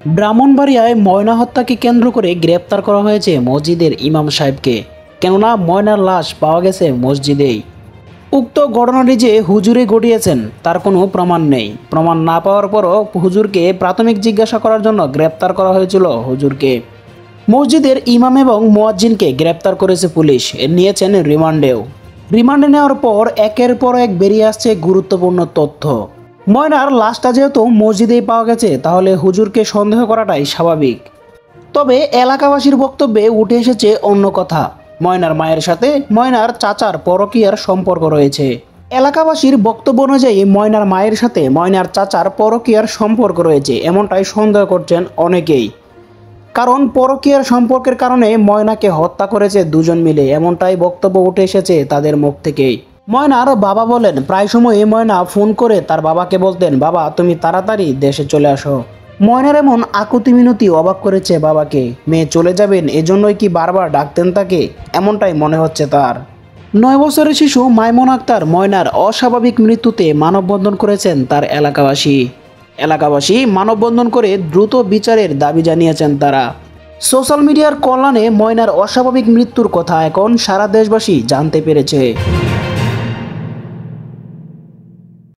ব্রাহ্মণবাড়িয়ায় ময়না হত্যাকে কেন্দ্র করে গ্রেপ্তার করা হয়েছে মসজিদের ইমাম সাহেবকে। কেননা ময়নার লাশ পাওয়া গেছে মসজিদেই। উক্ত ঘটনাটি যে হুজুরে ঘটিয়েছেন তার কোনো প্রমাণ নেই। প্রমাণ না পাওয়ার পরও হুজুরকে প্রাথমিক জিজ্ঞাসা করার জন্য গ্রেপ্তার করা হয়েছিল হুজুরকে। মসজিদের ইমাম এবং মুয়াজ্জিনকে গ্রেপ্তার করেছে পুলিশ, নিয়েছেন রিমান্ডেও। রিমান্ডে নেওয়ার পর একের পর এক বেরিয়ে আসছে গুরুত্বপূর্ণ তথ্য। ময়নার লাশটা যেহেতু মসজিদেই পাওয়া গেছে, তাহলে হুজুরকে সন্দেহ করাটাই স্বাভাবিক। তবে এলাকাবাসীর বক্তব্যে উঠে এসেছে অন্য কথা। ময়নার মায়ের সাথে ময়নার চাচার পরকীয়ার সম্পর্ক রয়েছে। এলাকাবাসীর বক্তব্য অনুযায়ী ময়নার মায়ের সাথে ময়নার চাচার পরকীয়ার সম্পর্ক রয়েছে, এমনটাই সন্দেহ করছেন অনেকেই। কারণ পরকীয়ার সম্পর্কের কারণে ময়নাকে হত্যা করেছে দুজন মিলে, এমনটাই বক্তব্য উঠে এসেছে তাদের মুখ থেকেই। ময়নার বাবা বলেন, প্রায় সময় ময়না ফোন করে তার বাবাকে বলতেন, বাবা তুমি তাড়াতাড়ি দেশে চলে আসো। ময়নার এমন আকুতি মিনতি অবাক করেছে বাবাকে। মেয়ে চলে যাবেন এজন্যই কি বারবার ডাকতেন তাকে? এমনটাই মনে হচ্ছে তার। 9 বছরের শিশু মাইমুন আক্তার ময়নার অস্বাভাবিক মৃত্যুতে মানববন্ধন করেছেন তার এলাকাবাসী মানববন্ধন করে দ্রুত বিচারের দাবি জানিয়েছেন তারা। সোশ্যাল মিডিয়ার কল্যাণে ময়নার অস্বাভাবিক মৃত্যুর কথা এখন সারা দেশবাসী জানতে পেরেছে।